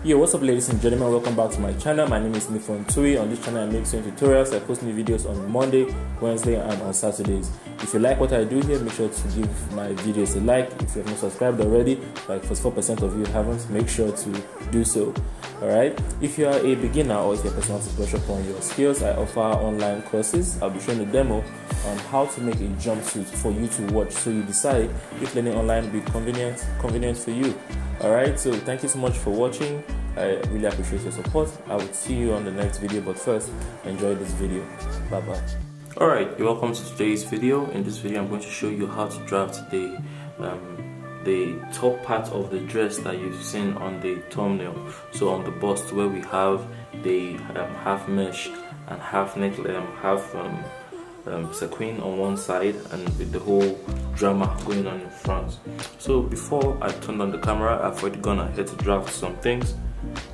Yo, what's up ladies and gentlemen, welcome back to my channel. My name is Ndifon Ntui. On this channel I make sewing tutorials. I post new videos on Monday, Wednesday and on Saturdays. If you like what I do here, make sure to give my videos a like. If you have not subscribed already, like 44% of you haven't, make sure to do so. Alright, if you are a beginner or if you're a person who wants to brush up on your skills, I offer online courses. I'll be showing a demo on how to make a jumpsuit for you to watch, so you decide if learning online will be convenient for you. Alright, so thank you so much for watching. I really appreciate your support. I will see you on the next video, but first, enjoy this video. Bye bye. Alright, welcome to today's video. In this video I'm going to show you how to draft the top part of the dress that you've seen on the thumbnail. So on the bust, where we have the half mesh and half neck, half sequin on one side, and with the whole drama going on in front. So before I turned on the camera, I've already gone ahead to draft some things,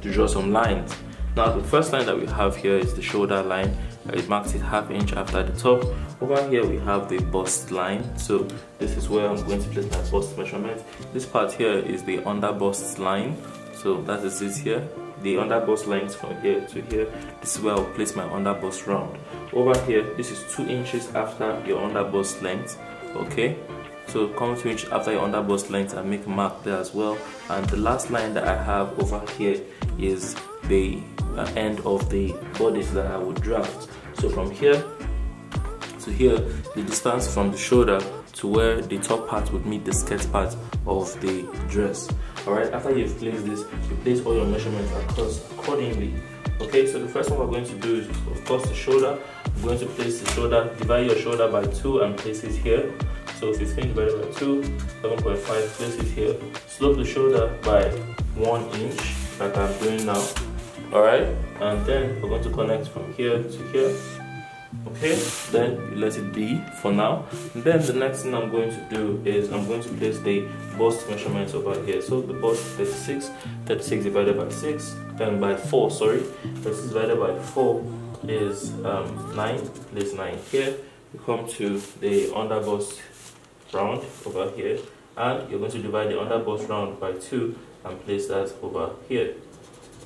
to draw some lines. Now the first line that we have here is the shoulder line. It marks it ½ inch after the top. Over here we have the bust line. So this is where I'm going to place my bust measurement. This part here is the under bust line. So that is this here. The under bust length from here to here. This is where I'll place my under bust round. Over here, this is 2 inches after your under bust length. Okay, so come 2 inches after your under bust length and make a mark there as well. And the last line that I have over here is the end of the bodice that I would draft. So from here to here, the distance from the shoulder to where the top part would meet the skirt part of the dress. Alright, after you've placed this, you place all your measurements across accordingly. Okay, so the first one we're going to do is, of course, the shoulder. I'm going to place the shoulder, divide your shoulder by 2 and place it here. So 15 divided by 2, 7.5, place it here. Slope the shoulder by 1 inch, like I'm doing now. Alright, and then we're going to connect from here to here. Okay, then you let it be for now. And then the next thing I'm going to do is I'm going to place the bust measurements over here. So the bust 36 divided by 6, then by 4, sorry. 36 divided by 4 is 9, place 9 here. You come to the under bust round over here, and you're going to divide the under bust round by 2 and place that over here.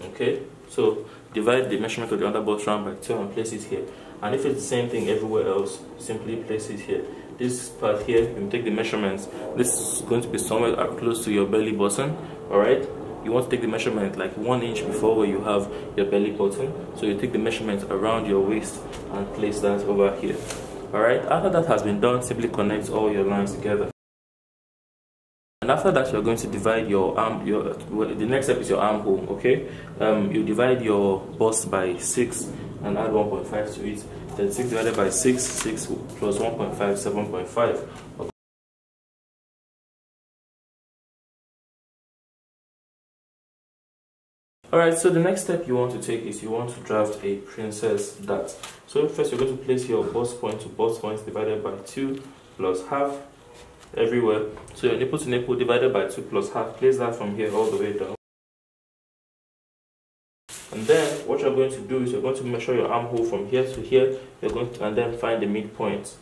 Okay, so divide the measurement of the under bust round by 2 and place it here. And if it's the same thing everywhere else, simply place it here. This part here, you take the measurements. This is going to be somewhere close to your belly button. Alright, you want to take the measurement like 1 inch before where you have your belly button. So you take the measurement around your waist and place that over here. Alright, after that has been done, simply connect all your lines together. And after that, you're going to divide your arm. The next step is your armhole. Okay, you divide your bust by 6 and add 1.5 to it. Then 6 divided by 6 plus 1.5, 7.5. Okay. Alright, so the next step you want to take is you want to draft a princess dart. So first you're going to place your bust point to bust points divided by 2 plus half everywhere. So your nipple to nipple divided by 2 plus half, place that from here all the way down. And then what you're going to do is you're going to measure your armhole from here to here. You're going to, and then find the midpoint.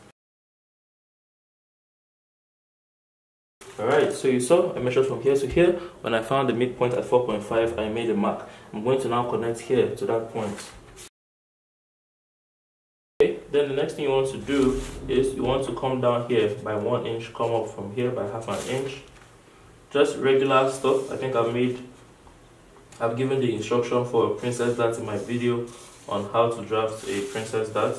Alright, so you saw I measured from here to here. When I found the midpoint at 4.5, I made a mark. I'm going to now connect here to that point. Okay, then the next thing you want to do is you want to come down here by 1 inch, come up from here by ½ inch. Just regular stuff. I think I've given the instruction for a princess dart in my video on how to draft a princess dart.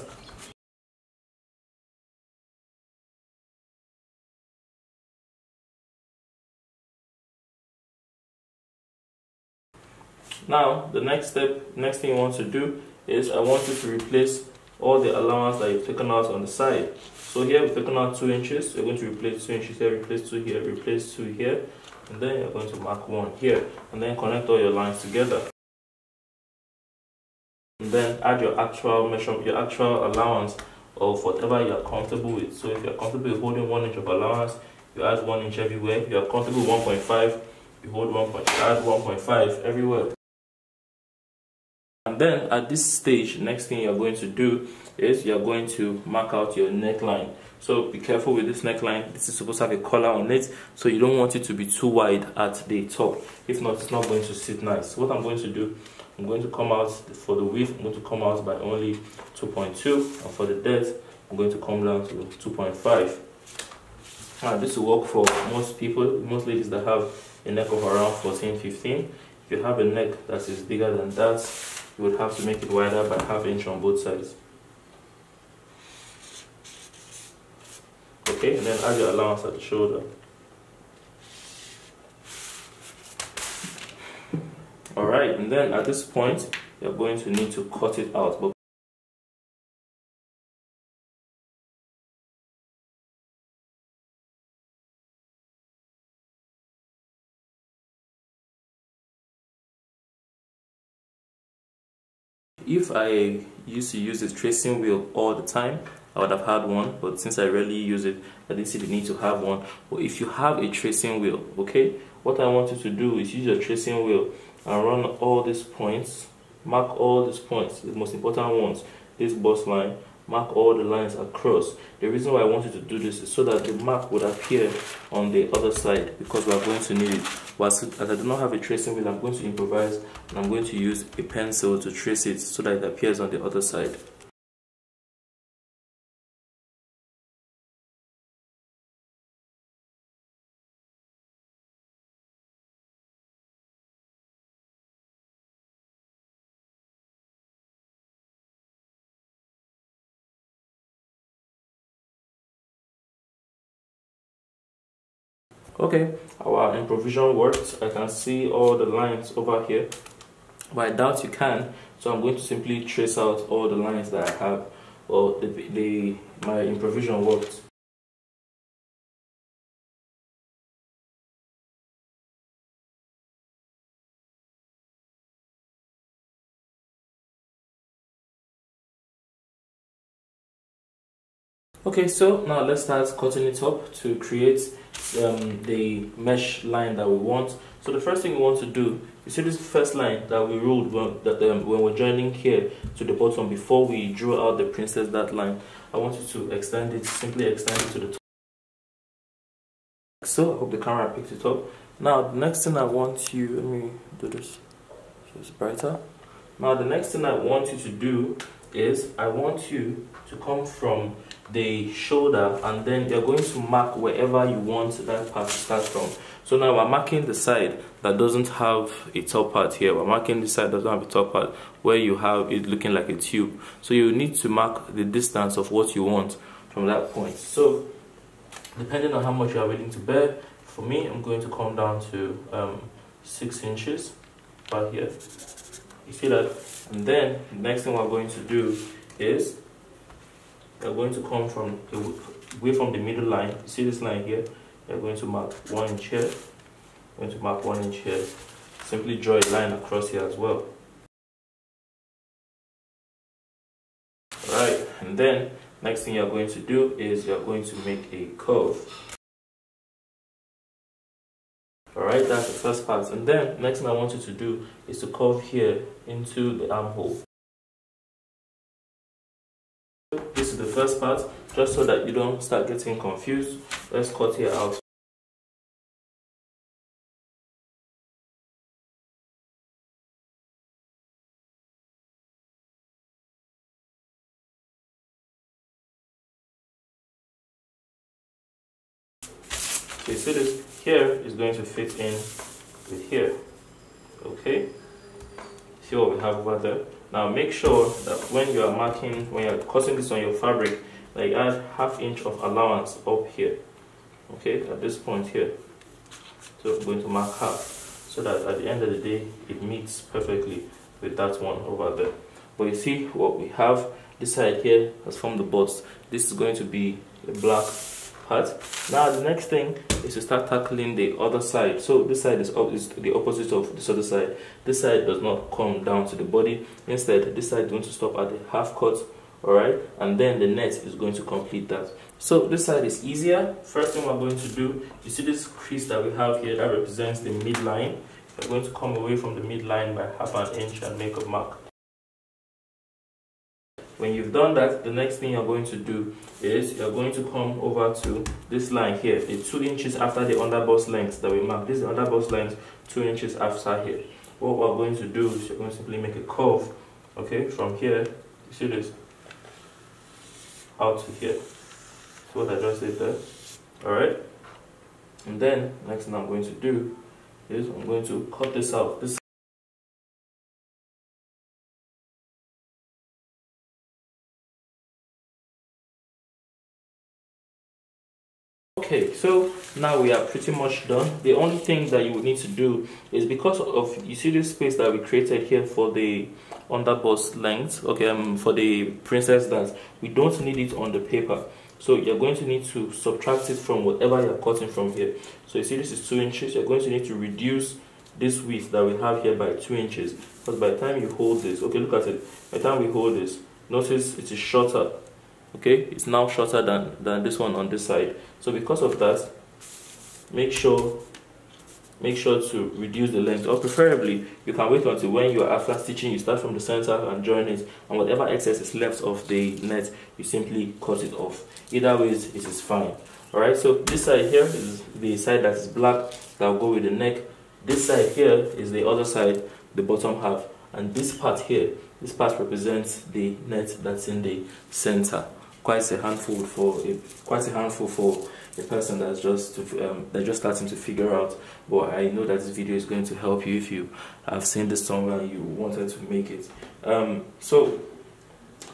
Now the next thing you want to do is I want you to replace all the allowance that you've taken out on the side. So here we've taken out 2 inches, you're going to replace 2 inches here, replace 2 here, replace 2 here, and then you're going to mark 1 here, and then connect all your lines together. And then add your actual measurement, your actual allowance of whatever you are comfortable with. So if you are comfortable with holding 1 inch of allowance, you add 1 inch everywhere. If you are comfortable with 1.5, you hold 1. Add 1.5 everywhere. And then at this stage, next thing you're going to do is you're going to mark out your neckline. So be careful with this neckline. This is supposed to have a collar on it, so you don't want it to be too wide at the top. If not, it's not going to sit nice. What I'm going to do, I'm going to come out for the width, I'm going to come out by only 2.2, and for the depth, I'm going to come down to 2.5. Now this will work for most people, most ladies that have a neck of around 14-15. If you have a neck that is bigger than that, you would have to make it wider by ½ inch on both sides. Okay, and then add your allowance at the shoulder. Alright, and then at this point, you're going to need to cut it out. But if I used to use this tracing wheel all the time, I would have had one, but since I rarely use it, I didn't see the need to have one. But if you have a tracing wheel, okay, what I want you to do is use your tracing wheel and run all these points, mark all these points, the most important ones, this bust line, mark all the lines across. The reason why I want you to do this is so that the mark would appear on the other side, because we are going to need it. But as I do not have a tracing wheel, I'm going to improvise, and I'm going to use a pencil to trace it so that it appears on the other side. Okay, our improvisation worked. I can see all the lines over here, but I doubt you can, so I'm going to simply trace out all the lines that I have. Well, my improvisation worked. Okay, so now let's start cutting it up to create the mesh line that we want. So the first thing we want to do, you see this first line that we ruled when we're joining here to the bottom before we drew out the princess dart line. I want you to extend it, simply extend it to the top. So I hope the camera picked it up. Now the next thing I want you, let me do this so it's brighter. Now the next thing I want you to do is I want you to come from the shoulder, and then you're going to mark wherever you want that part to start from. So now we're marking the side that doesn't have a top part here. We're marking the side that doesn't have a top part where you have it looking like a tube. So you need to mark the distance of what you want from that point. So depending on how much you are willing to bear, for me, I'm going to come down to 6 inches right here. You see that? And then the next thing we're going to do is we're going to come from away from the middle line. You see this line here? We're going to mark 1 inch here. We're going to mark 1 inch here. Simply draw a line across here as well. Alright, and then next thing you're going to do is you're going to make a curve. Alright, that's the first part. And then next thing I want you to do is to curve here into the armhole. This is the first part, just so that you don't start getting confused. Let's cut here out. So you see this here is going to fit in with here. Okay, see what we have over there. Now make sure that when you are marking, when you are cutting this on your fabric, that you add ½ inch of allowance up here. Okay, at this point here. So I'm going to mark half, so that at the end of the day it meets perfectly with that one over there. But you see what we have, this side here has formed the bust. This is going to be a black part. Now the next thing is to start tackling the other side. So this side is the opposite of this other side. This side does not come down to the body. Instead, this side is going to stop at the half cut. Alright, and then the net is going to complete that. So this side is easier. First thing we're going to do, you see this crease that we have here that represents the midline. We're going to come away from the midline by ½ inch and make a mark. when you've done that, the next thing you're going to do is you're going to come over to this line here, the 2 inches after the underbust length that we marked. This is the underbust length, 2 inches after here. What we're going to do is you're going to simply make a curve, okay, from here, you see this, out to here. So what I just did there, alright? And then, next thing I'm going to do is I'm going to cut this out. Okay, so now we are pretty much done. The only thing that you would need to do is, because of, you see this space that we created here for the underbust length, okay, for the princess dance, we don't need it on the paper. So you're going to need to subtract it from whatever you're cutting from here. So you see this is 2 inches, you're going to need to reduce this width that we have here by 2 inches. Because by the time you hold this, okay, look at it, by the time we hold this, notice it is shorter. Okay, it's now shorter than this one on this side. So because of that, make sure to reduce the length, or preferably you can wait until when you are after stitching, you start from the center and join it, and whatever excess is left of the net, you simply cut it off. Either way, it is fine. Alright, so this side here is the side that is black, that will go with the neck. This side here is the other side, the bottom half, and this part here, this part represents the net that's in the center. Quite a handful for a person that's just starting to figure out. But I know that this video is going to help you if you have seen this somewhere and you wanted to make it.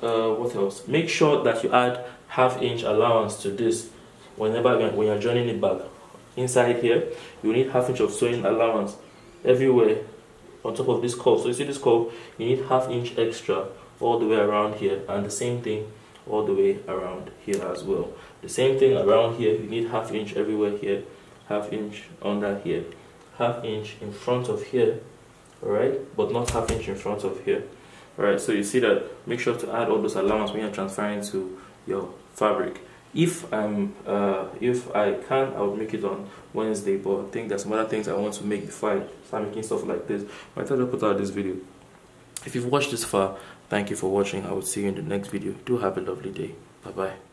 What else? Make sure that you add ½ inch allowance to this when you're joining it back. Inside here, you need ½ inch of sewing allowance everywhere on top of this curve. So you see this curve, you need ½ inch extra all the way around here, and the same thing all the way around here as well. The same thing around here, you need ½ inch everywhere here, ½ inch under here, ½ inch in front of here, alright, but not ½ inch in front of here. Alright, so you see that, make sure to add all those allowance when you're transferring to your fabric. If I can, I would make it on Wednesday, but I think there's some other things I want to make before I start making stuff like this. But I thought I'd put out this video. If you've watched this far, thank you for watching. I will see you in the next video. Do have a lovely day. Bye bye.